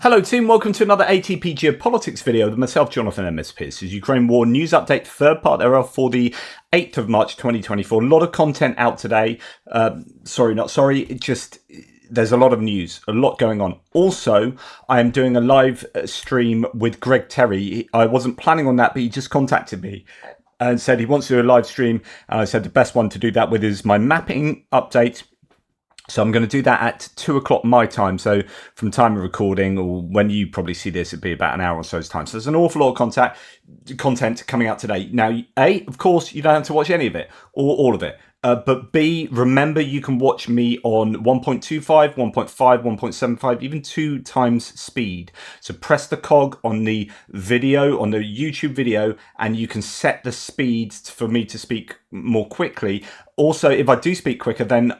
Hello team, welcome to another ATP Geopolitics video with myself, Jonathan M.S. Pearce. This is Ukraine War News Update, third part thereof for the 8th of March 2024. A lot of content out today. There's a lot of news, a lot going on. Also, I am doing a live stream with Greg Terry. I wasn't planning on that, but he just contacted me and said he wants to do a live stream. And I said the best one to do that with is my mapping update. So I'm going to do that at 2 o'clock my time. So from time of recording, or when you probably see this, it'd be about an hour or so's time. So there's an awful lot of content coming out today. Now, A, of course, you don't have to watch any of it or all of it. But B, remember you can watch me on 1.25, 1.5, 1.75, even 2 times speed. So press the cog on the video, on the YouTube video, and you can set the speed for me to speak more quickly. Also, if I do speak quicker, then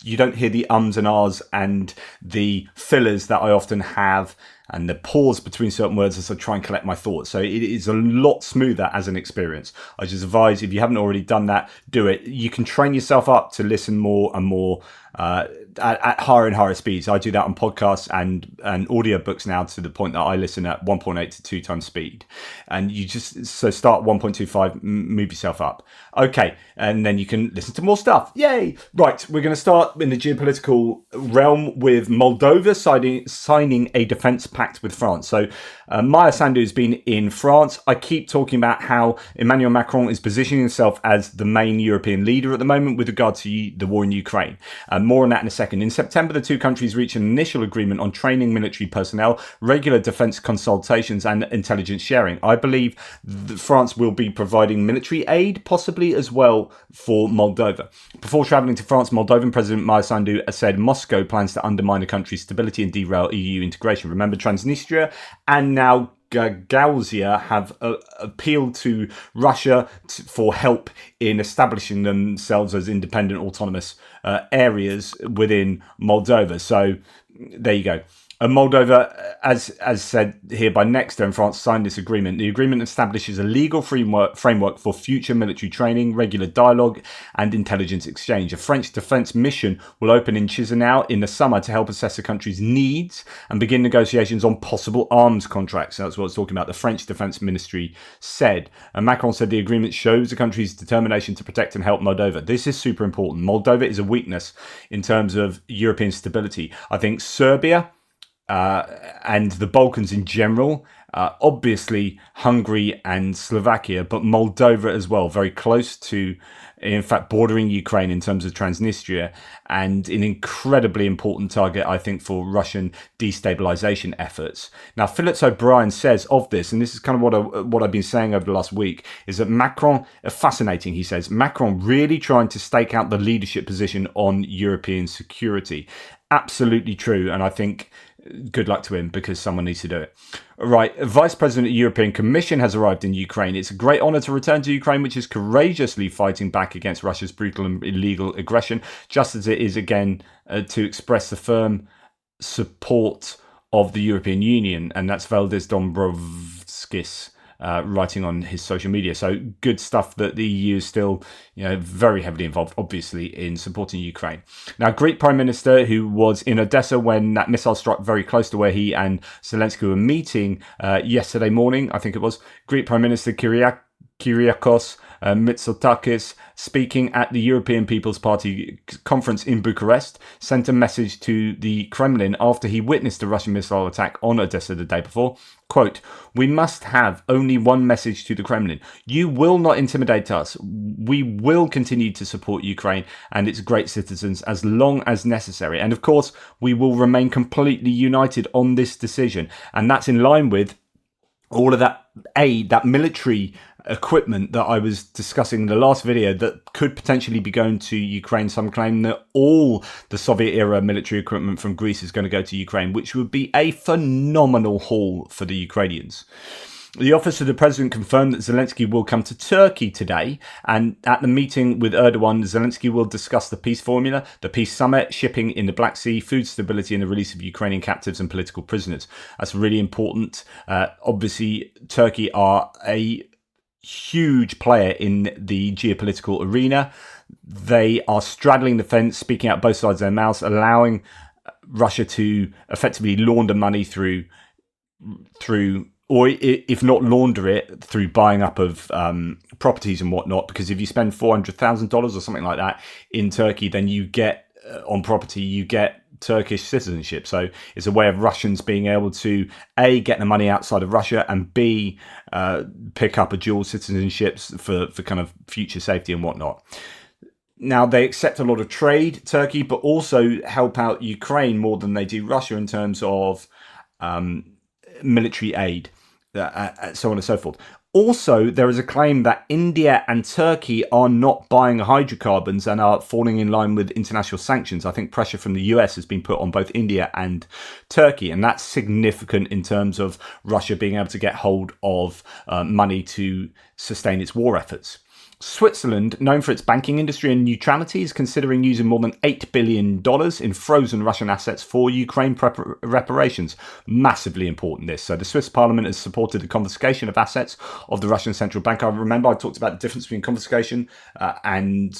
you don't hear the ums and ahs and the fillers that I often have and the pause between certain words as I try and collect my thoughts. So it is a lot smoother as an experience. I just advise, if you haven't already done that, do it. You can train yourself up to listen more and more at higher and higher speeds. I do that on podcasts and audiobooks now to the point that I listen at 1.8 to 2 times speed. And you start 1.25, move yourself up. Okay, and then you can listen to more stuff. Yay! Right, we're going to start in the geopolitical realm with Moldova signing a defence pact with France. So Maya Sandu has been in France. I keep talking about how Emmanuel Macron is positioning himself as the main European leader at the moment with regard to the war in Ukraine. More on that in a second. In September, the two countries reached an initial agreement on training military personnel, regular defence consultations and intelligence sharing. I believe that France will be providing military aid, possibly as well, for Moldova. Before travelling to France, Moldovan President Maya Sandu said Moscow plans to undermine the country's stability and derail EU integration. Remember, Transnistria and now Gagauzia have appealed to Russia for help in establishing themselves as independent autonomous areas within Moldova. So there you go. Moldova, as said here by Nexter and France, signed this agreement. The agreement establishes a legal framework for future military training, regular dialogue and intelligence exchange. A French defence mission will open in Chisinau in the summer to help assess the country's needs and begin negotiations on possible arms contracts. That's what it's talking about, the French Defence Ministry said. And Macron said the agreement shows the country's determination to protect and help Moldova. This is super important. Moldova is a weakness in terms of European stability. I think Serbia and the Balkans in general, obviously Hungary and Slovakia, but Moldova as well, very close to, in fact, bordering Ukraine in terms of Transnistria, and an incredibly important target, I think, for Russian destabilization efforts. Now, Phillips O'Brien says of this, and this is kind of what I've been saying over the last week, is that Macron, fascinating, he says, Macron really trying to stake out the leadership position on European security. Absolutely true, and I think good luck to him because someone needs to do it. Right, Vice President of the European Commission has arrived in Ukraine. It's a great honour to return to Ukraine, which is courageously fighting back against Russia's brutal and illegal aggression, just as it is again to express the firm support of the European Union. And that's Valdis Dombrovskis writing on his social media. So good stuff that the EU is still, very heavily involved, obviously, in supporting Ukraine. Now, Greek Prime Minister, who was in Odessa when that missile struck very close to where he and Zelensky were meeting yesterday morning, I think it was, Greek Prime Minister Kyriakos Mitsotakis, speaking at the European People's Party conference in Bucharest, sent a message to the Kremlin after he witnessed a Russian missile attack on Odessa the day before. Quote, "We must have only one message to the Kremlin. You will not intimidate us. We will continue to support Ukraine and its great citizens as long as necessary. And of course, we will remain completely united on this decision." And that's in line with all of that aid, that military equipment that I was discussing in the last video that could potentially be going to Ukraine. Some claim that all the Soviet era military equipment from Greece is going to go to Ukraine, which would be a phenomenal haul for the Ukrainians. The Office of the President confirmed that Zelensky will come to Turkey today, and at the meeting with Erdogan, Zelensky will discuss the peace formula, the peace summit, shipping in the Black Sea, food stability and the release of Ukrainian captives and political prisoners. That's really important. Obviously, Turkey are a huge player in the geopolitical arena. They are straddling the fence, speaking out both sides of their mouths, allowing Russia to effectively launder money through, or if not launder it, through buying up of properties and whatnot. Because if you spend $400,000 or something like that in Turkey, then you get on property, you get Turkish citizenship. So it's a way of Russians being able to A, get the money outside of Russia, and B, pick up a dual citizenships for kind of future safety and whatnot. Now, they accept a lot of trade, Turkey, but also help out Ukraine more than they do Russia in terms of military aid, so on and so forth. Also, there is a claim that India and Turkey are not buying hydrocarbons and are falling in line with international sanctions. I think pressure from the US has been put on both India and Turkey, and that's significant in terms of Russia being able to get hold of money to sustain its war efforts. Switzerland, known for its banking industry and neutrality, is considering using more than $8 billion in frozen Russian assets for Ukraine reparations. Massively important, this. So the Swiss parliament has supported the confiscation of assets of the Russian central bank. I remember I talked about the difference between confiscation and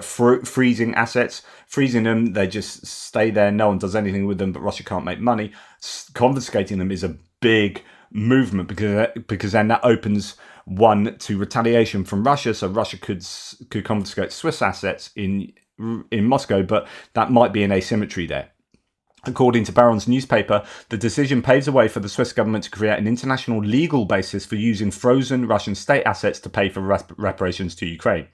freezing assets. Freezing them, they just stay there. No one does anything with them, but Russia can't make money. Confiscating them is a big movement because then that opens one to retaliation from Russia. So Russia could confiscate Swiss assets in Moscow, but that might be an asymmetry there. According to Baron's newspaper, the decision paves the way for the Swiss government to create an international legal basis for using frozen Russian state assets to pay for reparations to Ukraine.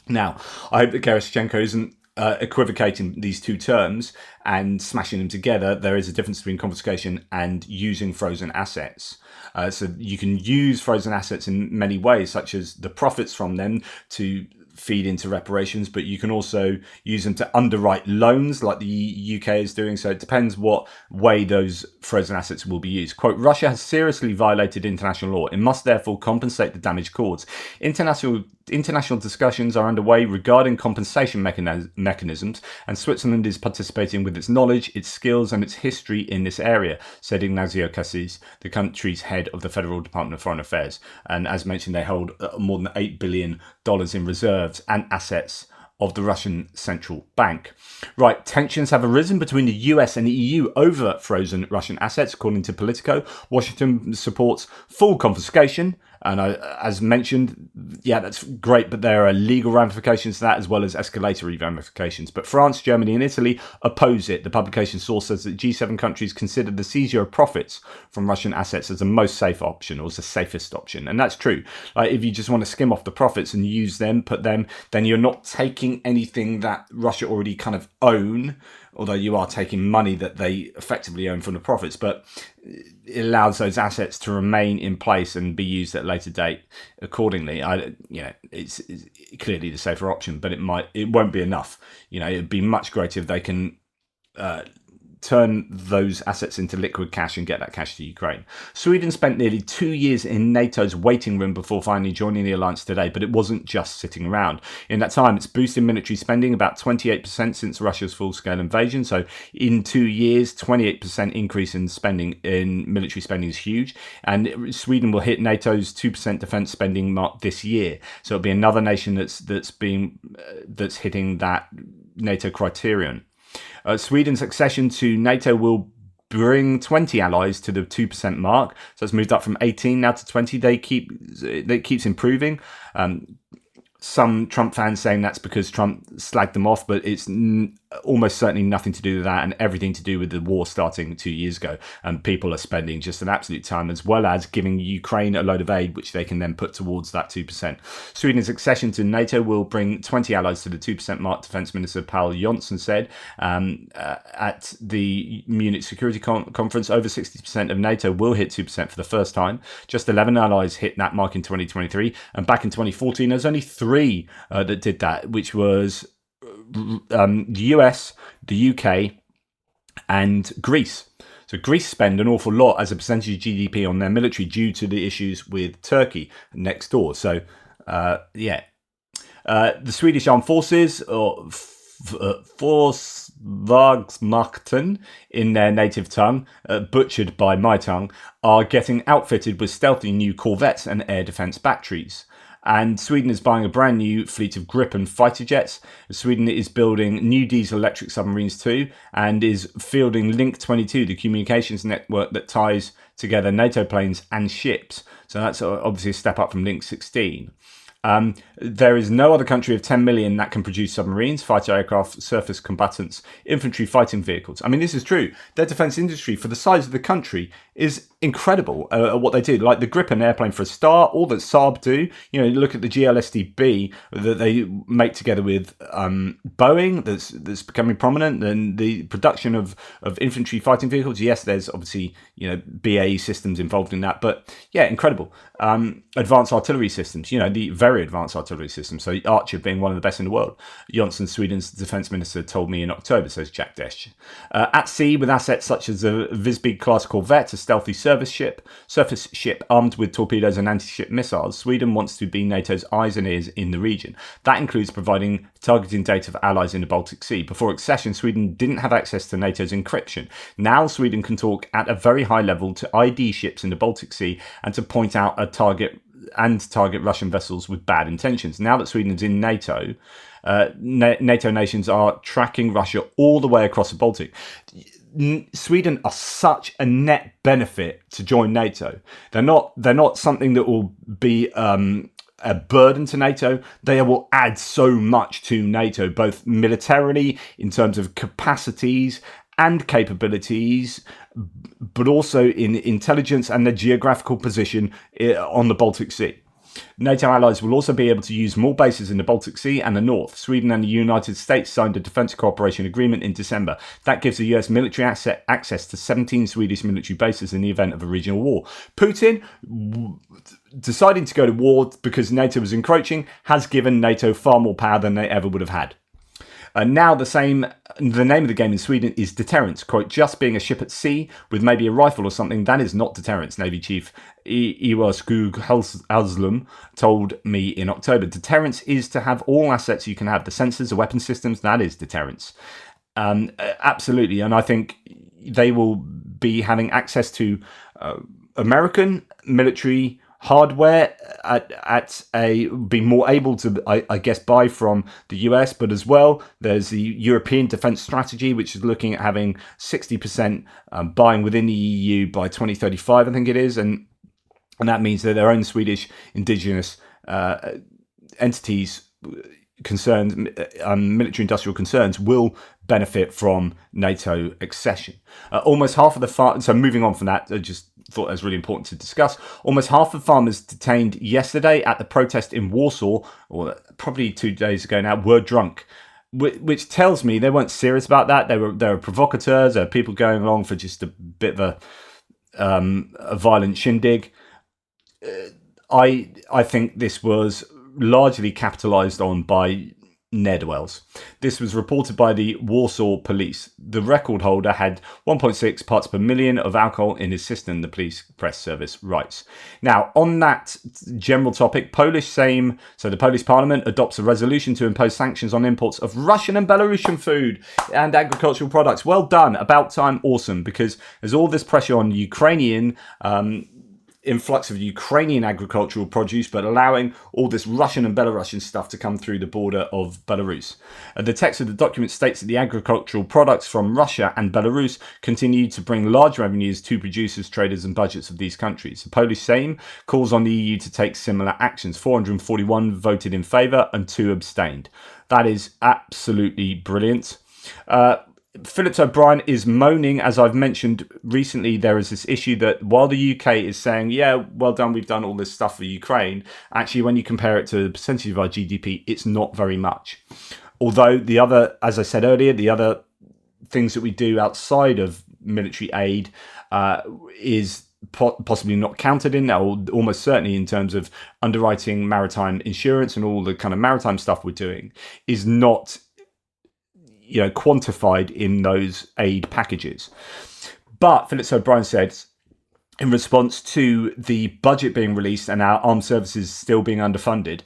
Now, I hope that Gerashchenko isn't equivocating these two terms and smashing them together. There is a difference between confiscation and using frozen assets. So you can use frozen assets in many ways, such as the profits from them to feed into reparations, but you can also use them to underwrite loans like the UK is doing. So it depends what way those frozen assets will be used. Quote, Russia has seriously violated international law. It must therefore compensate the damage caused. International discussions are underway regarding compensation mechanisms, and Switzerland is participating with its knowledge, its skills, and its history in this area, said Ignacio Cassis, the country's head of the Federal Department of Foreign Affairs. And as mentioned, they hold more than $8 billion in reserves and assets of the Russian central bank. Right, tensions have arisen between the US and the EU over frozen Russian assets, according to Politico. Washington supports full confiscation. And as mentioned, yeah, that's great, but there are legal ramifications to that as well as escalatory ramifications. But France, Germany and Italy oppose it. The publication source says that G7 countries consider the seizure of profits from Russian assets as the most safe option, or as the safest option. And that's true. Like, if you just want to skim off the profits and use them, put them, then you're not taking anything that Russia already kind of own, although you are taking money that they effectively own from the profits, but it allows those assets to remain in place and be used at a later date accordingly. It's clearly the safer option, but it won't be enough. It'd be much greater if they can turn those assets into liquid cash and get that cash to Ukraine. Sweden spent nearly 2 years in NATO's waiting room before finally joining the alliance today, but it wasn't just sitting around. In that time, it's boosted military spending about 28% since Russia's full-scale invasion. So in 2 years, 28% increase in military spending is huge. And Sweden will hit NATO's 2% defense spending mark this year. So it'll be another nation that's hitting that NATO criterion. Sweden's accession to NATO will bring 20 allies to the 2% mark. So it's moved up from 18 now to 20. It keeps improving. Some Trump fans saying that's because Trump slagged them off, but it's almost certainly nothing to do with that and everything to do with the war starting 2 years ago. And people are spending just an absolute ton, as well as giving Ukraine a load of aid, which they can then put towards that 2%. Sweden's accession to NATO will bring 20 allies to the 2% mark, Defence Minister Paul Jonsson said at the Munich Security Conference. Over 60% of NATO will hit 2% for the first time. Just 11 allies hit that mark in 2023. And back in 2014, there's only 3 that did that, which was the US, the UK, and Greece. So Greece spend an awful lot as a percentage of GDP on their military due to the issues with Turkey next door. So, the Swedish Armed Forces, or Försvarsmakten in their native tongue, butchered by my tongue, are getting outfitted with stealthy new corvettes and air defence batteries. And Sweden is buying a brand new fleet of Gripen fighter jets. Sweden is building new diesel-electric submarines too, and is fielding Link 22, the communications network that ties together NATO planes and ships. So that's obviously a step up from Link 16. There is no other country of 10 million that can produce submarines, fighter aircraft, surface combatants, infantry fighting vehicles. I mean, this is true. Their defence industry, for the size of the country, is incredible at what they do. Like the Gripen airplane for a start, all that Saab do. You know, look at the GLSDB that they make together with Boeing. That's becoming prominent. And the production of infantry fighting vehicles. Yes, there's obviously BAE systems involved in that, but yeah, incredible. Advanced artillery systems. The very advanced artillery systems. So Archer being one of the best in the world. Jonsson, Sweden's defence minister, told me in October. Says Jack Desch. At sea, with assets such as the Visby class corvette, a stealthy surface ship armed with torpedoes and anti-ship missiles, Sweden wants to be NATO's eyes and ears in the region. That includes providing targeting data for allies in the Baltic Sea. Before accession, Sweden didn't have access to NATO's encryption. Now Sweden can talk at a very high level to ID ships in the Baltic Sea and to point out a target Russian vessels with bad intentions. Now that Sweden is in NATO, NATO nations are tracking Russia all the way across the Baltic. Sweden are such a net benefit to join NATO. They're not something that will be a burden to NATO. They will add so much to NATO, both militarily in terms of capacities and capabilities, but also in intelligence and their geographical position on the Baltic Sea. NATO allies will also be able to use more bases in the Baltic Sea and the North. Sweden and the United States signed a defence cooperation agreement in December. That gives the US military access to 17 Swedish military bases in the event of a regional war. Putin, deciding to go to war because NATO was encroaching, has given NATO far more power than they ever would have had. Now the name of the game in Sweden is deterrence. Quote, just being a ship at sea with maybe a rifle or something, that is not deterrence, Navy Chief Ivar Skog-Halslum told me in October. Deterrence is to have all assets you can have. The sensors, the weapon systems, that is deterrence. Absolutely. And I think they will be having access to American military hardware be more able to, I guess, buy from the US, but as well, there's the European defence strategy, which is looking at having 60% buying within the EU by 2035, I think it is, and that means that their own Swedish indigenous entities concerns, military industrial concerns, will benefit from NATO accession. Almost half of the so moving on from that, I just thought that was really important to discuss. Almost half of farmers detained yesterday at the protest in Warsaw, or probably 2 days ago now, were drunk, which tells me they weren't serious about that. They were provocateurs. There were people going along for just a bit of a violent shindig. I think this was largely capitalised on by ne'er-do-wells. This was reported by the Warsaw police. The record holder had 1.6 parts per million of alcohol in his system, the police press service writes. Now, on that general topic, the Polish parliament adopts a resolution to impose sanctions on imports of Russian and Belarusian food and agricultural products. Well done. About time. Awesome. Because there's all this pressure on Ukrainian influx of Ukrainian agricultural produce, but allowing all this Russian and Belarusian stuff to come through the border of Belarus. The text of the document states that the agricultural products from Russia and Belarus continue to bring large revenues to producers, traders and budgets of these countries. The Polish Sejm calls on the EU to take similar actions. 441 voted in favour and 2 abstained. That is absolutely brilliant. Phillips O'Brien is moaning, as I've mentioned recently. There is this issue that while the UK is saying, yeah, well done, we've done all this stuff for Ukraine, actually when you compare it to the percentage of our GDP, it's not very much. Although the other, as I said earlier, the other things that we do outside of military aid is possibly not counted in, or almost certainly in terms of underwriting maritime insurance and all the kind of maritime stuff we're doing, is not quantified in those aid packages. But Phillips O'Brien said, in response to the budget being released and our armed services still being underfunded,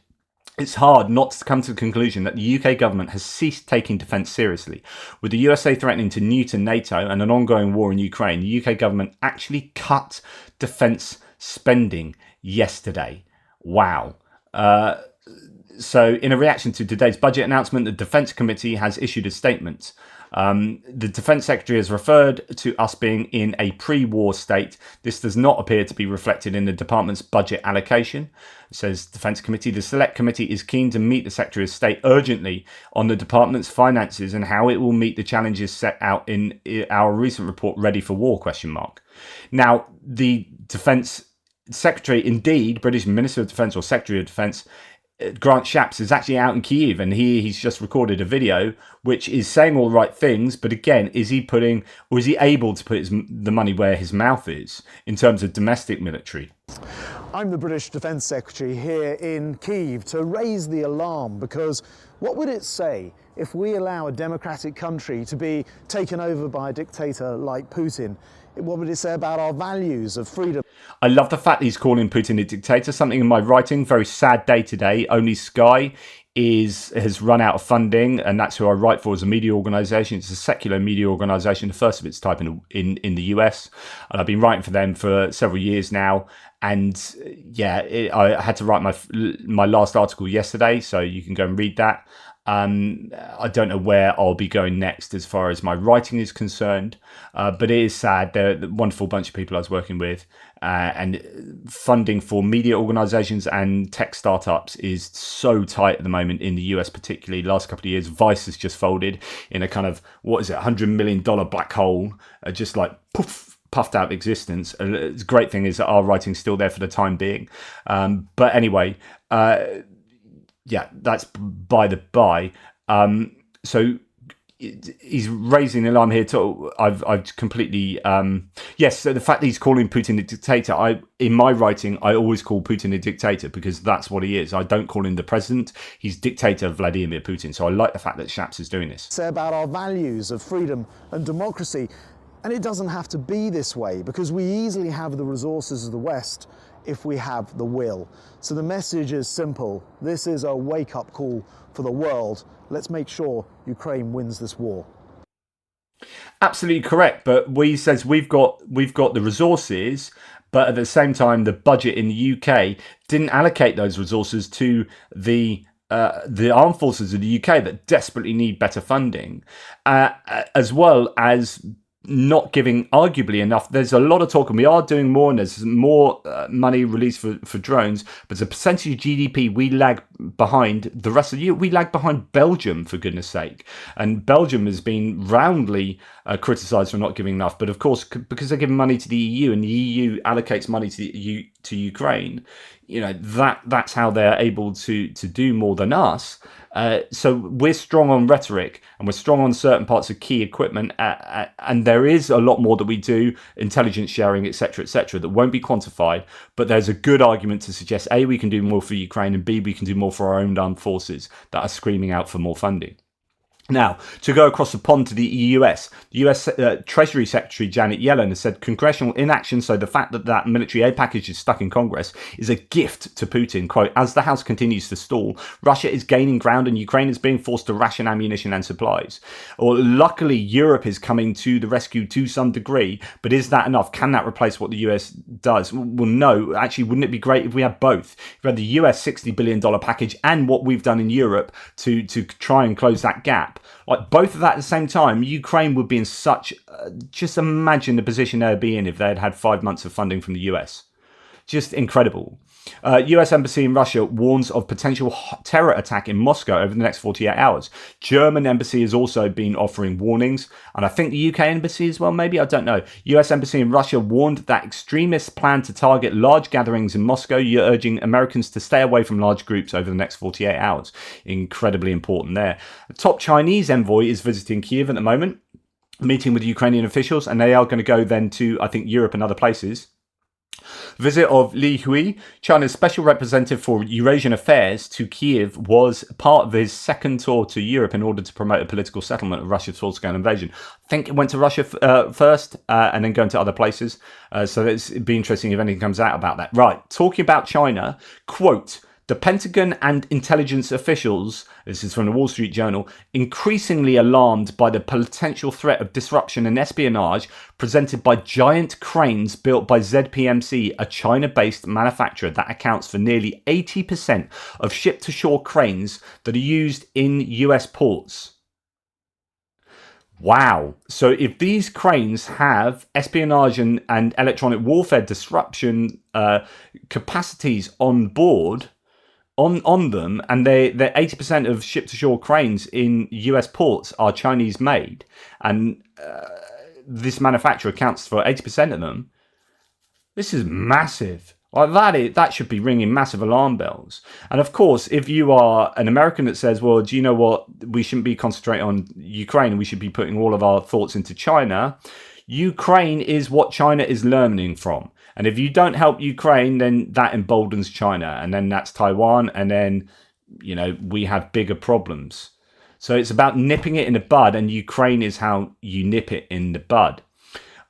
it's hard not to come to the conclusion that the UK government has ceased taking defence seriously. With the USA threatening to neuter NATO and an ongoing war in Ukraine, the UK government actually cut defence spending yesterday. Wow. So, in a reaction to today's budget announcement, the Defence Committee has issued a statement. The Defence Secretary has referred to us being in a pre-war state. This does not appear to be reflected in the department's budget allocation. It says Defence Committee, the Select Committee is keen to meet the Secretary of State urgently on the department's finances and how it will meet the challenges set out in our recent report, Ready for War, ? Now, the Defence Secretary, indeed, British Minister of Defence or Secretary of Defence, Grant Shapps, is actually out in Kyiv, and he's just recorded a video which is saying all the right things. But again, is he able to put the money where his mouth is in terms of domestic military? I'm the British Defence Secretary here in Kyiv to raise the alarm, because what would it say if we allow a democratic country to be taken over by a dictator like Putin? What would it say about our values of freedom? I love the fact he's calling Putin a dictator. Something in my writing, very sad day today. Only Sky has run out of funding, and that's who I write for as a media organisation. It's a secular media organisation, the first of its type in the US, and I've been writing for them for several years now. And I had to write my last article yesterday, so you can go and read that. I don't know where I'll be going next as far as my writing is concerned, but it is sad. They're a wonderful bunch of people I was working with, and funding for media organisations and tech startups is so tight at the moment in the US, particularly. Last couple of years, Vice has just folded in a kind of, $100 million black hole, just like poof, puffed out of existence. The great thing is that our writing's still there for the time being. But anyway, that's by the by. So he's raising the alarm here too. I've completely yes. So the fact that he's calling Putin a dictator, in my writing I always call Putin a dictator because that's what he is. I don't call him the president. He's dictator Vladimir Putin. So I like the fact that Shapps is doing this. Say about our values of freedom and democracy, and it doesn't have to be this way, because we easily have the resources of the West if we have the will. So the message is simple. This is a wake-up call for the world. Let's make sure Ukraine wins this war. Absolutely correct. But he says we've got the resources, but at the same time, the budget in the UK didn't allocate those resources to the armed forces of the UK that desperately need better funding, as well as not giving arguably enough. There's a lot of talk, and we are doing more, and there's more money released for drones, but as a percentage of GDP, we lag behind the rest of the EU. We lag behind Belgium, for goodness sake. And Belgium has been roundly criticised for not giving enough, but of course, because they're giving money to the EU, and the EU allocates money to Ukraine, that's how they're able to do more than us. So we're strong on rhetoric, and we're strong on certain parts of key equipment, and there is a lot more that we do, intelligence sharing, etc., that won't be quantified. But there's a good argument to suggest A, we can do more for Ukraine, and B, we can do more for our own armed forces that are screaming out for more funding. Now, to go across the pond to the US, the US Treasury Secretary Janet Yellen has said congressional inaction, so the fact that military aid package is stuck in Congress, is a gift to Putin. Quote, as the House continues to stall, Russia is gaining ground and Ukraine is being forced to ration ammunition and supplies. Or luckily, Europe is coming to the rescue to some degree, but is that enough? Can that replace what the US does? Well, no. Actually, wouldn't it be great if we had both? If we had the US $60 billion package and what we've done in Europe to try and close that gap. Like both of that at the same time, Ukraine would be in such, just imagine the position they'd be in if they had 5 months of funding from the US. Just incredible. US Embassy in Russia warns of potential terror attack in Moscow over the next 48 hours. German Embassy has also been offering warnings, and I think the UK Embassy as well, maybe, I don't know. US Embassy in Russia warned that extremists plan to target large gatherings in Moscow, urging Americans to stay away from large groups over the next 48 hours. Incredibly important there. The top Chinese envoy is visiting Kyiv at the moment, meeting with Ukrainian officials, and they are going to go then to, I think, Europe and other places. Visit of Li Hui, China's special representative for Eurasian affairs, to Kyiv was part of his second tour to Europe in order to promote a political settlement of Russia's full-scale invasion. I think it went to Russia first and then going to other places. So it'd be interesting if anything comes out about that. Right, talking about China, quote, The Pentagon and intelligence officials, this is from the Wall Street Journal, increasingly alarmed by the potential threat of disruption and espionage presented by giant cranes built by ZPMC, a China-based manufacturer that accounts for nearly 80% of ship-to-shore cranes that are used in US ports. Wow. So if these cranes have espionage and electronic warfare disruption capacities on board, on them, and they're 80% of ship-to-shore cranes in US ports are Chinese made, and this manufacturer accounts for 80% of them, this is massive. Like that should be ringing massive alarm bells. And of course, if you are an American that says, well, do you know what, we shouldn't be concentrating on Ukraine, we should be putting all of our thoughts into China, Ukraine is what China is learning from. And if you don't help Ukraine, then that emboldens China, and then that's Taiwan, and then, you know, we have bigger problems. So it's about nipping it in the bud, and Ukraine is how you nip it in the bud.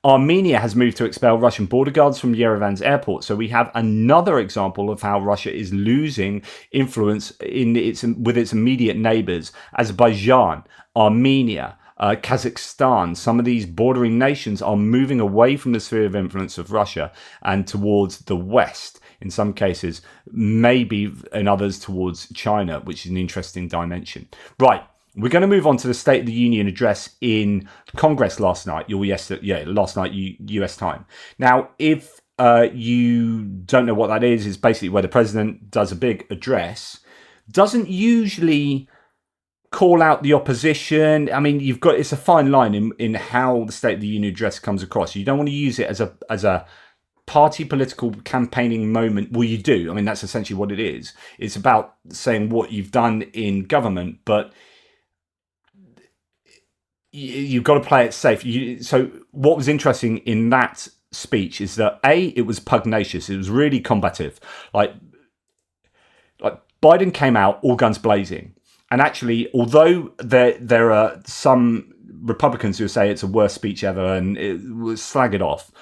Armenia has moved to expel Russian border guards from Yerevan's airport. So we have another example of how Russia is losing influence with its immediate neighbors, Azerbaijan, Armenia, Kazakhstan. Some of these bordering nations are moving away from the sphere of influence of Russia and towards the West. In some cases, maybe in others towards China, which is an interesting dimension. Right. We're going to move on to the State of the Union address in Congress last night. Last night, US time. Now, if you don't know what that is, it's basically where the president does a big address. Doesn't usually call out the opposition. I mean, it's a fine line in how the State of the Union address comes across. You don't want to use it as a party political campaigning moment. Well, you do. I mean, that's essentially what it is. It's about saying what you've done in government, but you've got to play it safe. So what was interesting in that speech is that it was pugnacious. It was really combative. Like Biden came out all guns blazing, and actually, although there are some Republicans who say it's a worst speech ever and it was slag it off,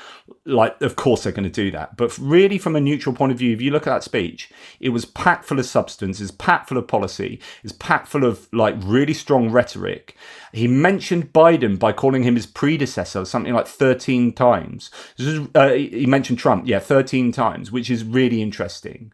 like, of course they're going to do that. But really, from a neutral point of view, if you look at that speech, it was packed full of substance, it's packed full of policy, it's packed full of like really strong rhetoric. He mentioned Biden by calling him his predecessor something like 13 times. He mentioned Trump, 13 times, which is really interesting.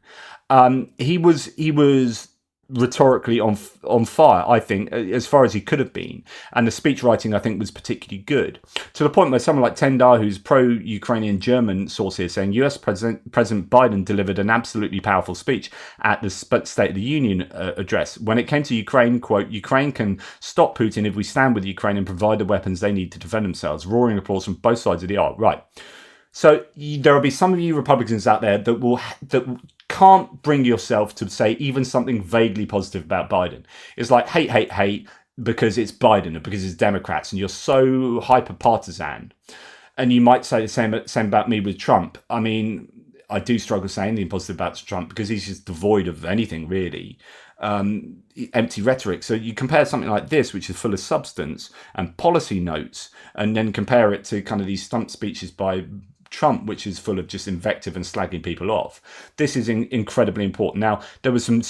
He was rhetorically on fire, I think, as far as he could have been, and the speech writing, I think, was particularly good, to the point where someone like Tendar, who's pro-Ukrainian German source here, saying US President Biden delivered an absolutely powerful speech at the State of the Union address. When it came to Ukraine, quote, Ukraine can stop Putin if we stand with Ukraine and provide the weapons they need to defend themselves. Roaring applause from both sides of the aisle. Right. So there will be some of you Republicans out there that can't bring yourself to say even something vaguely positive about Biden. It's like hate because it's Biden or because it's Democrats, and you're so hyper partisan. And you might say the same about me with Trump. I mean, I do struggle saying anything positive about Trump because he's just devoid of anything really. Empty rhetoric. So you compare something like this, which is full of substance and policy notes, and then compare it to kind of these stump speeches by Trump, which is full of just invective and slagging people off. This is incredibly important. Now, there were some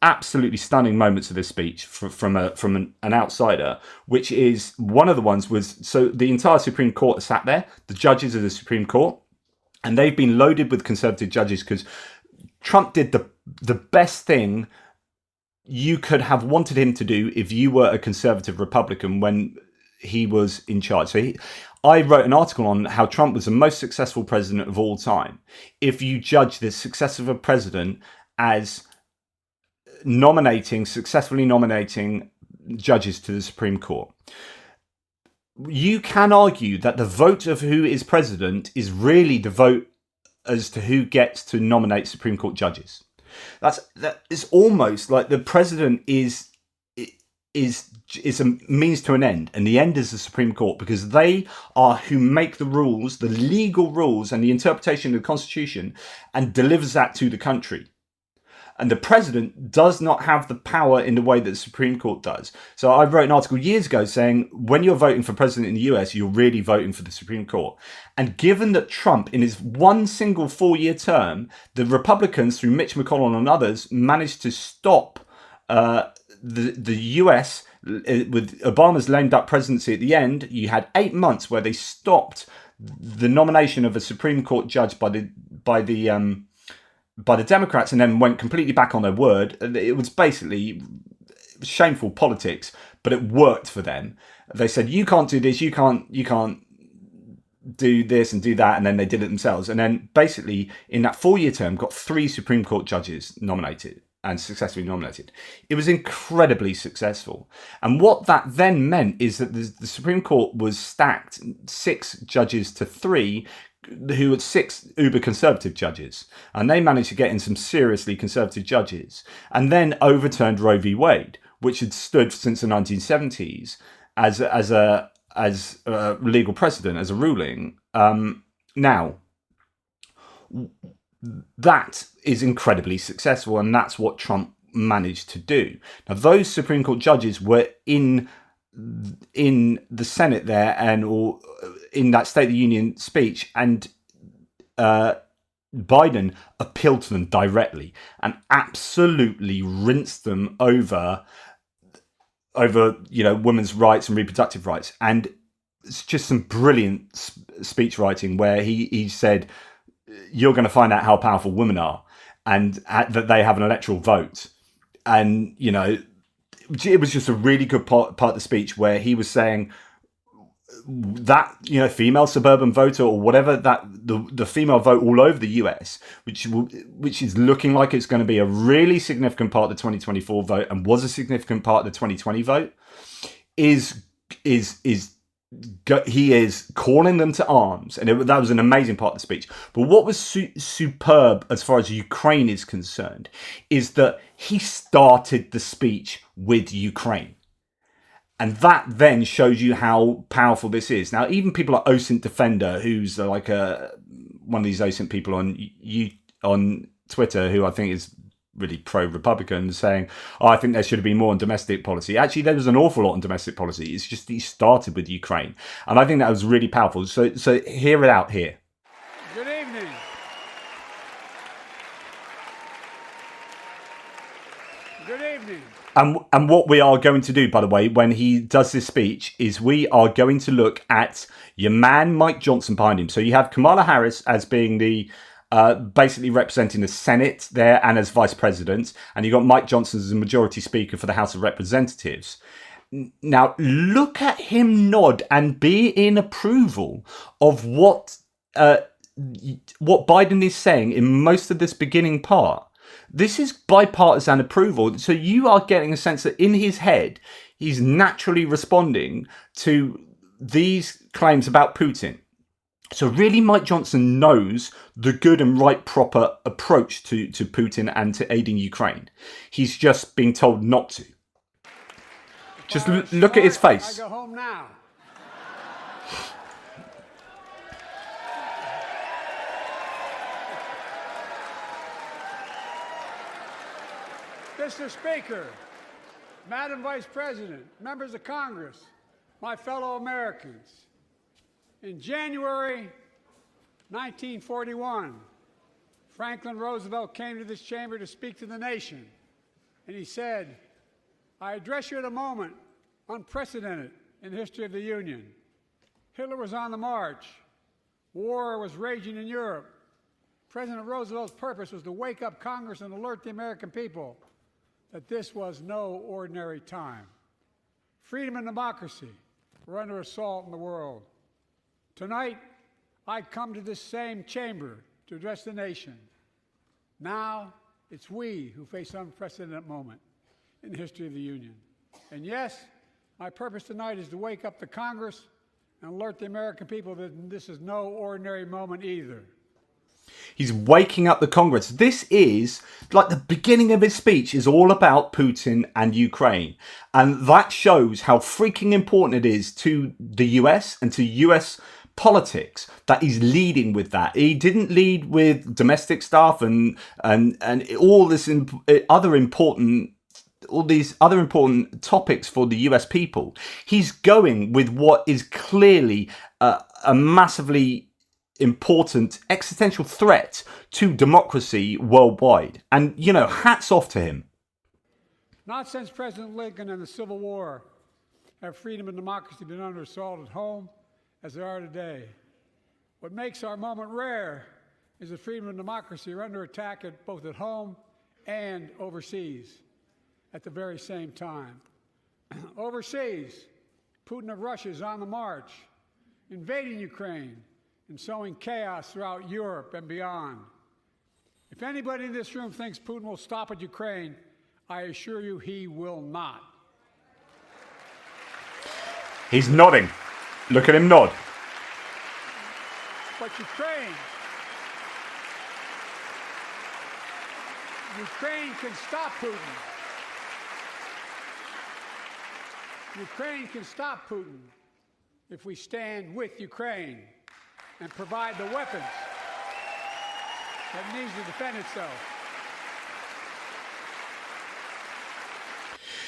absolutely stunning moments of this speech from an outsider, which is one of the ones was, so the entire Supreme Court sat there, the judges of the Supreme Court, and they've been loaded with conservative judges because Trump did the best thing you could have wanted him to do if you were a conservative Republican when he was in charge. So I wrote an article on how Trump was the most successful president of all time. If you judge the success of a president as successfully nominating judges to the Supreme Court, you can argue that the vote of who is president is really the vote as to who gets to nominate Supreme Court judges. That is almost like the president is a means to an end, and the end is the Supreme Court, because they are who make the rules, the legal rules and the interpretation of the Constitution, and delivers that to the country. And the president does not have the power in the way that the Supreme Court does. So I wrote an article years ago saying when you're voting for president in the US, you're really voting for the Supreme Court. And given that Trump, in his one single 4-year term, the Republicans, through Mitch McConnell and others, managed to stop the US with Obama's lame duck presidency at the end. You had 8 months where they stopped the nomination of a Supreme Court judge by the Democrats, and then went completely back on their word. It was basically shameful politics, but it worked for them. They said, you can't do this, you can't do this and do that, and then they did it themselves. And then basically in that 4-year term got 3 Supreme Court judges nominated and successfully nominated. It was incredibly successful. And what that then meant is that the Supreme Court was stacked 6 judges to 3, who had 6 uber conservative judges, and they managed to get in some seriously conservative judges, and then overturned Roe v. Wade, which had stood since the 1970s as a legal precedent, as a ruling. Now, that is incredibly successful, and that's what Trump managed to do. Now, those Supreme Court judges were in the Senate there, or in that State of the Union speech, and Biden appealed to them directly and absolutely rinsed them over women's rights and reproductive rights. And it's just some brilliant speech writing where he said, you're going to find out how powerful women are, and that they have an electoral vote. And it was just a really good part of the speech where he was saying that female suburban voter, or whatever, that the female vote all over the US, which is looking like it's going to be a really significant part of the 2024 vote, and was a significant part of the 2020 vote, he is calling them to arms. And that was an amazing part of the speech. But what was superb as far as Ukraine is concerned is that he started the speech with Ukraine. And that then shows you how powerful this is. Now, even people like OSINT Defender, who's like one of these OSINT people on Twitter, who I think is really pro-Republican, saying, I think there should have been more on domestic policy. Actually, there was an awful lot on domestic policy. It's just he started with Ukraine. And I think that was really powerful. So hear it out here. Good evening. Good evening. And what we are going to do, by the way, when he does this speech, is we are going to look at your man, Mike Johnson, behind him. So you have Kamala Harris as being the basically representing the Senate there, and as vice president, and you got Mike Johnson as the majority speaker for the House of Representatives. Now, look at him nod and be in approval of what Biden is saying in most of this beginning part. This is bipartisan approval. So you are getting a sense that in his head, he's naturally responding to these claims about Putin. So really, Mike Johnson knows the good and right, proper approach to Putin and to aiding Ukraine. He's just being told not to. Just look at his face. I go home now. Mr. Speaker, Madam Vice President, members of Congress, my fellow Americans. In January 1941, Franklin Roosevelt came to this chamber to speak to the nation, and he said, I address you at a moment unprecedented in the history of the Union. Hitler was on the march. War was raging in Europe. President Roosevelt's purpose was to wake up Congress and alert the American people that this was no ordinary time. Freedom and democracy were under assault in the world. Tonight, I come to this same chamber to address the nation. Now, it's we who face an unprecedented moment in the history of the Union. And yes, my purpose tonight is to wake up the Congress and alert the American people that this is no ordinary moment either. He's waking up the Congress. This is, like, the beginning of his speech is all about Putin and Ukraine. And that shows how freaking important it is to the US and to US politics that he's leading with that. He didn't lead with domestic stuff and all this all these other important topics for the US people. He's going with what is clearly a massively important existential threat to democracy worldwide. And, you know, hats off to him. Not since President Lincoln and the Civil War have freedom and democracy been under assault at home as they are today. What makes our moment rare is that freedom and democracy are under attack both at home and overseas at the very same time. Overseas, Putin of Russia is on the march, invading Ukraine and sowing chaos throughout Europe and beyond. If anybody in this room thinks Putin will stop at Ukraine, I assure you he will not. He's nodding. Look at him nod. But Ukraine can stop Putin. Ukraine can stop Putin if we stand with Ukraine and provide the weapons that needs to defend itself.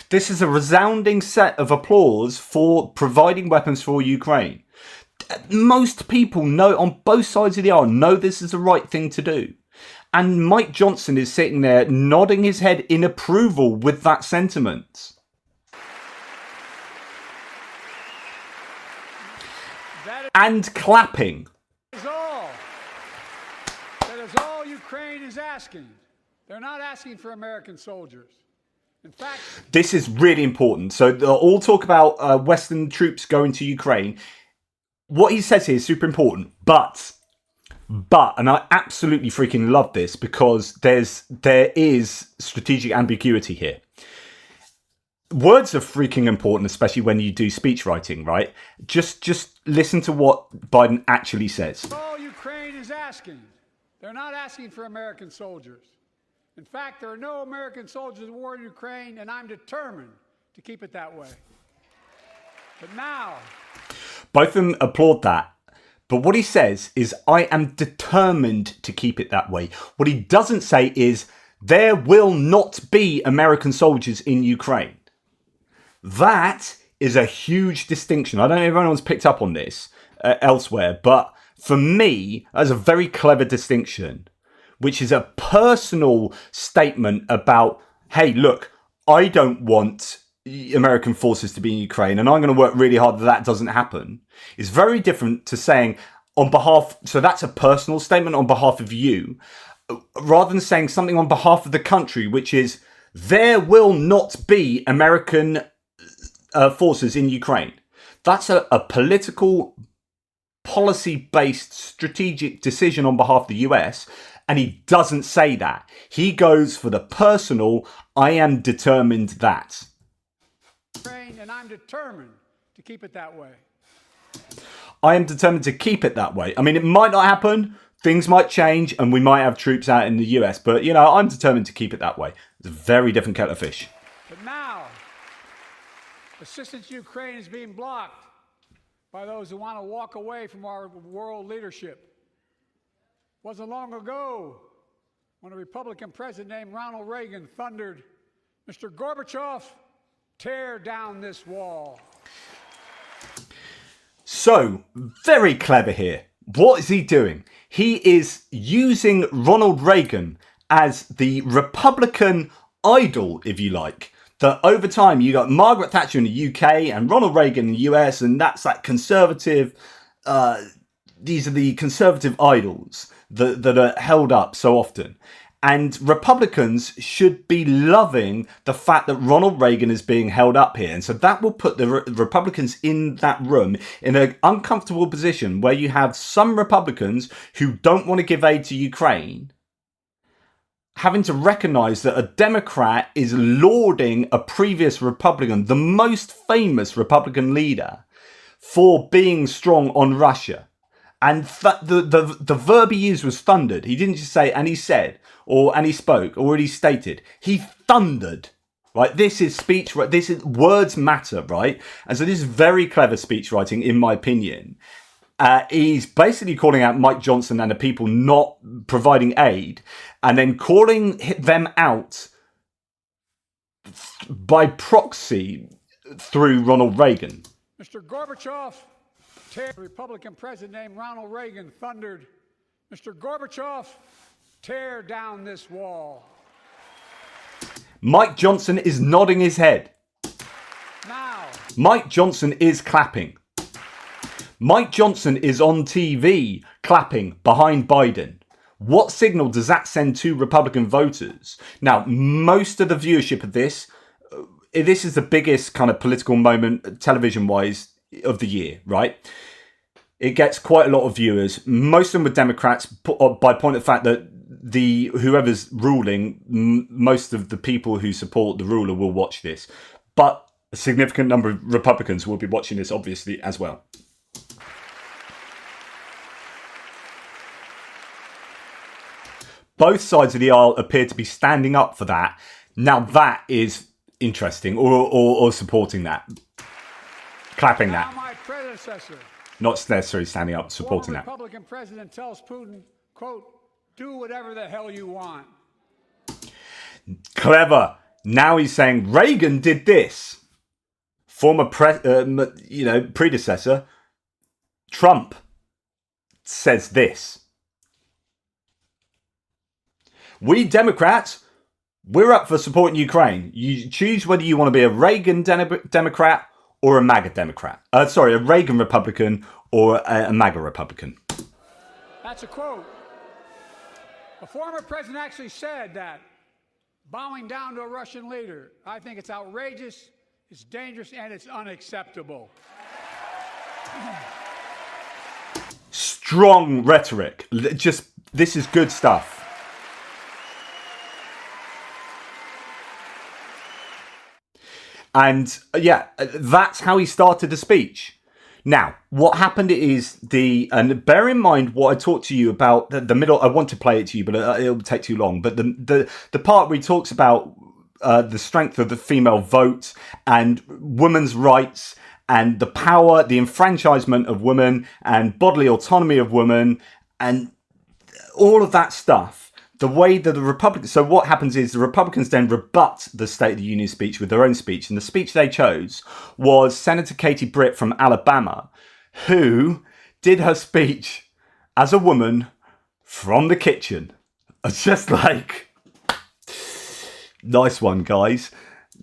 This is a resounding set of applause for providing weapons for Ukraine. Most people know, on both sides of the aisle, know this is the right thing to do. And Mike Johnson is sitting there nodding his head in approval with that sentiment. And clapping. That is all Ukraine is asking. They're not asking for American soldiers. In fact, this is really important. So they'll all talk about Western troops going to Ukraine. What he says here is super important. But, and I absolutely freaking love this because there is strategic ambiguity here. Words are freaking important, especially when you do speech writing, right? Just listen to what Biden actually says. All Ukraine is asking. They're not asking for American soldiers. In fact, there are no American soldiers at war in Ukraine, and I'm determined to keep it that way. But now... Both of them applaud that. But what he says is, I am determined to keep it that way. What he doesn't say is, there will not be American soldiers in Ukraine. That is a huge distinction. I don't know if anyone's picked up on this elsewhere, but for me, that's a very clever distinction, which is a personal statement about, hey, look, I don't want American forces to be in Ukraine, and I'm going to work really hard that doesn't happen. It's very different to saying on behalf, so that's a personal statement on behalf of you, rather than saying something on behalf of the country, which is, there will not be American forces in Ukraine. That's a political, policy-based strategic decision on behalf of the US, and he doesn't say that. He goes for the personal, I am determined that. And I'm determined to keep it that way. I am determined to keep it that way. I mean, it might not happen. Things might change and we might have troops out in the US. But, you know, I'm determined to keep it that way. It's a very different kettle of fish. But now, assistance to Ukraine is being blocked by those who want to walk away from our world leadership. It wasn't long ago when a Republican president named Ronald Reagan thundered, "Mr. Gorbachev, tear down this wall." So, very clever here. What is he doing? He is using Ronald Reagan as the Republican idol, if you like. That over time, you got Margaret Thatcher in the UK and Ronald Reagan in the US, and that's that conservative, these are the conservative idols that are held up so often. And Republicans should be loving the fact that Ronald Reagan is being held up here. And so that will put the Republicans in that room in an uncomfortable position where you have some Republicans who don't want to give aid to Ukraine having to recognize that a Democrat is lauding a previous Republican, the most famous Republican leader, for being strong on Russia. And the verb he used was thundered. He didn't just say, and he said, or and he spoke, or he stated. He thundered. Right? This is speech. This is words matter, right? And so this is very clever speech writing, in my opinion. He's basically calling out Mike Johnson and the people not providing aid, and then calling them out by proxy through Ronald Reagan. Mr. Gorbachev, a Republican president named Ronald Reagan thundered, "Mr. Gorbachev, tear down this wall." Mike Johnson is nodding his head. Now, Mike Johnson is clapping. Mike Johnson is on TV clapping behind Biden. What signal does that send to Republican voters? Now, most of the viewership of this is the biggest kind of political moment, television-wise, of the year, right? It gets quite a lot of viewers. Most of them were Democrats, by point of the fact that whoever's ruling, most of the people who support the ruler will watch this. But a significant number of Republicans will be watching this, obviously, as well. Both sides of the aisle appear to be standing up for that. Now that is interesting, or supporting that. Clapping now that. my predecessor, Not necessarily standing up, supporting former that. Republican president, tells Putin, quote, "Do whatever the hell you want." Clever. Now he's saying Reagan did this. Former predecessor, Trump, says this. We Democrats, we're up for supporting Ukraine. You choose whether you want to be a Reagan Democrat or a MAGA Democrat. A Reagan Republican or a MAGA Republican. That's a quote. A former president actually said that, bowing down to a Russian leader. I think it's outrageous, it's dangerous, and it's unacceptable. Strong rhetoric. This is good stuff. And yeah, that's how he started the speech. Now, what happened is and bear in mind what I talked to you about the middle. I want to play it to you, but it'll take too long. But the part where he talks about the strength of the female vote and women's rights and the power, the enfranchisement of women and bodily autonomy of women and all of that stuff. The way that the Republicans... So what happens is the Republicans then rebut the State of the Union speech with their own speech. And the speech they chose was Senator Katie Britt from Alabama, who did her speech as a woman from the kitchen. It's just like... Nice one, guys.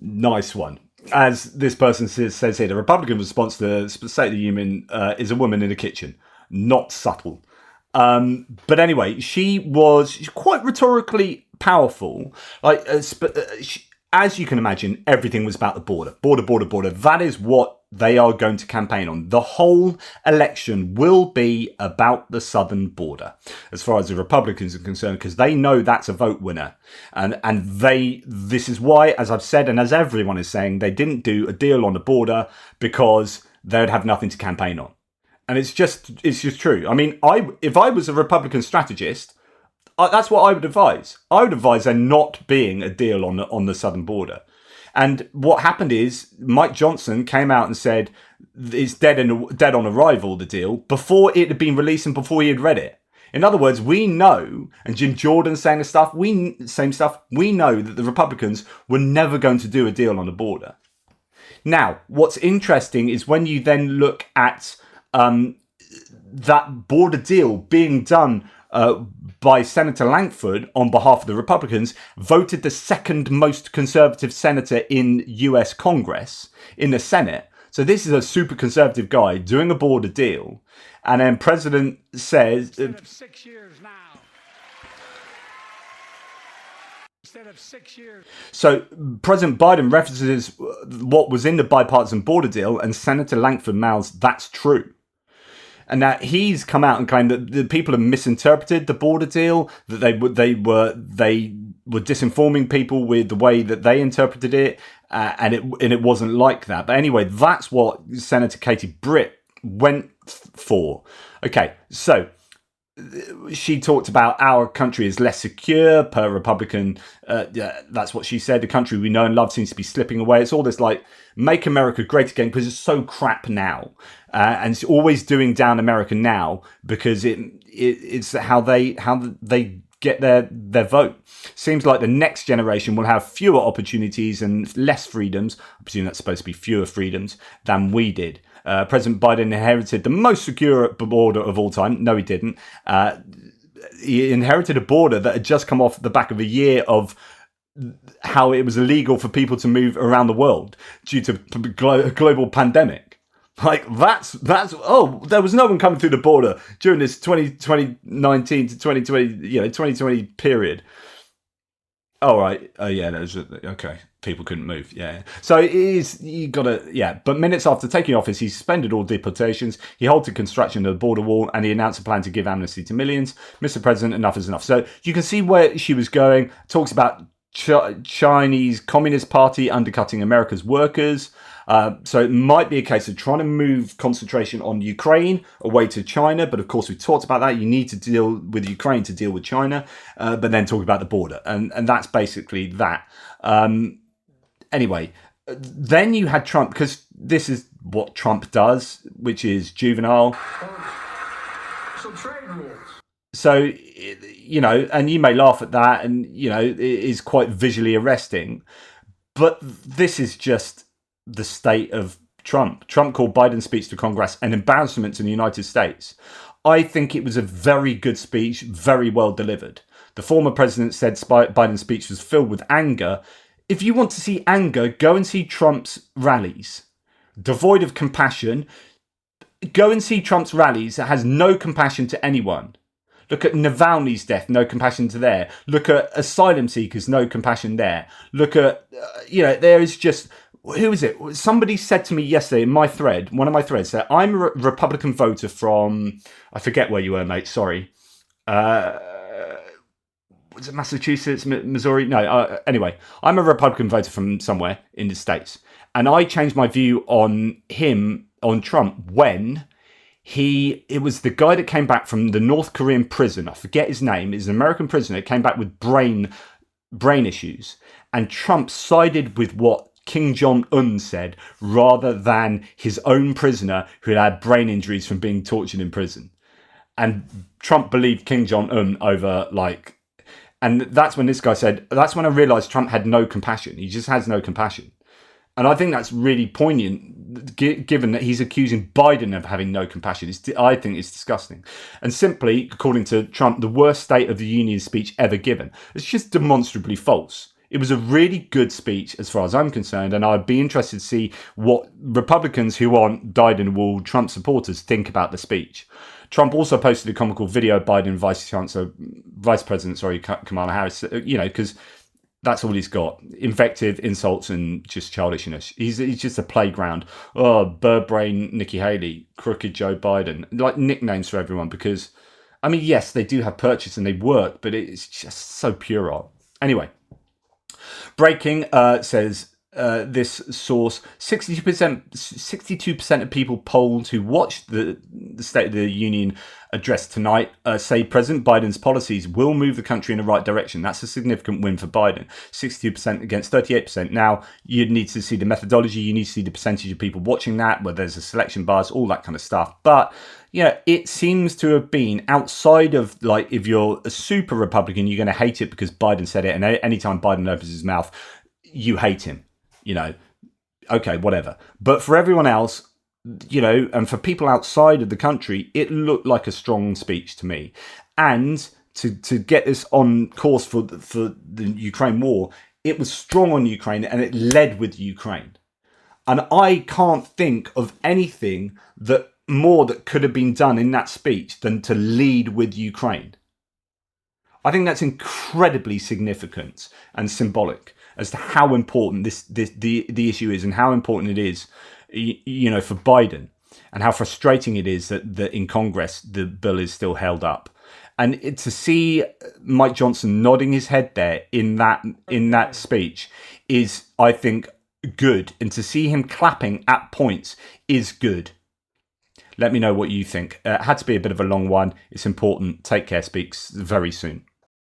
Nice one. As this person says here, the Republican response to the State of the Union is a woman in the kitchen. Not subtle. But anyway, she's quite rhetorically powerful. Like, as you can imagine, everything was about the border. Border. That is what they are going to campaign on. The whole election will be about the southern border, as far as the Republicans are concerned, because they know that's a vote winner. And this is why, as I've said, and as everyone is saying, they didn't do a deal on the border because they would have nothing to campaign on. And it's just true. I mean, if I was a Republican strategist, that's what I would advise. I would advise there not being a deal on the southern border. And what happened is Mike Johnson came out and said it's dead on arrival, the deal, before it had been released and before he had read it. In other words, we know, and Jim Jordan saying the same stuff. We know that the Republicans were never going to do a deal on the border. Now, what's interesting is when you then look at that border deal being done by Senator Langford on behalf of the Republicans, voted the second most conservative senator in US Congress, in the Senate. So this is a super conservative guy doing a border deal. And then President says... Instead of 6 years now. Instead of 6 years. So President Biden references what was in the bipartisan border deal, and Senator Langford mouths, "That's true." And now he's come out and claimed that the people have misinterpreted the border deal, that they were disinforming people with the way that they interpreted it, and it wasn't like that. But anyway, that's what Senator Katie Britt went for. Okay, so she talked about our country is less secure per Republican. Yeah, that's what she said. The country we know and love seems to be slipping away. It's all this like make America great again because it's so crap now, and it's always doing down America now because it's how they get their vote. Seems like the next generation will have fewer opportunities and less freedoms. I presume that's supposed to be fewer freedoms than we did. President Biden inherited the most secure border of all time. No, he didn't. He inherited a border that had just come off the back of a year of how it was illegal for people to move around the world due to a global pandemic. Like that's there was no one coming through the border during this 2019 to 2020 2020 period. Oh right, yeah, okay. People couldn't move. Yeah, so it is you gotta But minutes after taking office, he suspended all deportations. He halted construction of the border wall, and he announced a plan to give amnesty to millions. Mr. President, enough is enough. So you can see where she was going. Talks about Chinese Communist Party undercutting America's workers. So it might be a case of trying to move concentration on Ukraine away to China. But of course, we talked about that. You need to deal with Ukraine to deal with China, but then talk about the border. And that's basically that. Anyway, then you had Trump, because this is what Trump does, which is juvenile. Some trade rules. So, and you may laugh at that, and, it is quite visually arresting. But this is just the state of Trump. Trump called Biden's speech to Congress an embarrassment to the United States. I think it was a very good speech, very well delivered. The former president said Biden's speech was filled with anger. If you want to see anger, go and see Trump's rallies. Devoid of compassion, go and see Trump's rallies that has no compassion to anyone. Look at Navalny's death, no compassion to there. Look at asylum seekers, no compassion there. Look at, there is just... Who is it? Somebody said to me yesterday in my thread, one of my threads, that I'm a Republican voter from, I forget where you were, mate, sorry. Was it Massachusetts, Missouri? No, anyway, I'm a Republican voter from somewhere in the States. And I changed my view on Trump, when it was the guy that came back from the North Korean prison. I forget his name. He's an American prisoner. Came back with brain issues. And Trump sided with what Kim Jong-un said rather than his own prisoner who had brain injuries from being tortured in prison. And Trump believed Kim Jong-un over and that's when this guy said, that's when I realized Trump had no compassion. He just has no compassion. And I think that's really poignant, given that he's accusing Biden of having no compassion. I think it's disgusting. And simply, according to Trump, the worst State of the Union speech ever given. It's just demonstrably false. It was a really good speech as far as I'm concerned, and I'd be interested to see what Republicans who aren't dyed-in-the-wool Trump supporters think about the speech. Trump also posted a comical video of Biden Vice President Kamala Harris, because that's all he's got. Invective, insults, and just childishness. He's just a playground. Oh, bird brain Nikki Haley, crooked Joe Biden. Like nicknames for everyone because, yes, they do have purchase and they work, but it's just so puerile. Anyway. Breaking says this source: 62% of people polled who watched the State of the Union address tonight say President Biden's policies will move the country in the right direction. That's a significant win for Biden. 62% against 38%. Now, you'd need to see the methodology. You need to see the percentage of people watching that, where there's a selection bias, all that kind of stuff. But it seems to have been outside of, if you're a super Republican, you're going to hate it because Biden said it. And anytime Biden opens his mouth, you hate him. Okay, whatever. But for everyone else, and for people outside of the country, it looked like a strong speech to me. And to get this on course for the Ukraine war, it was strong on Ukraine and it led with Ukraine. And I can't think of anything that could have been done in that speech than to lead with Ukraine. I think that's incredibly significant and symbolic as to how important the issue is and how important it is, for Biden, and how frustrating it is that in Congress the bill is still held up. And to see Mike Johnson nodding his head there in that speech is, I think, good, and to see him clapping at points is good. Let me know what you think. It had to be a bit of a long one. It's important. Take care. Speaks very soon.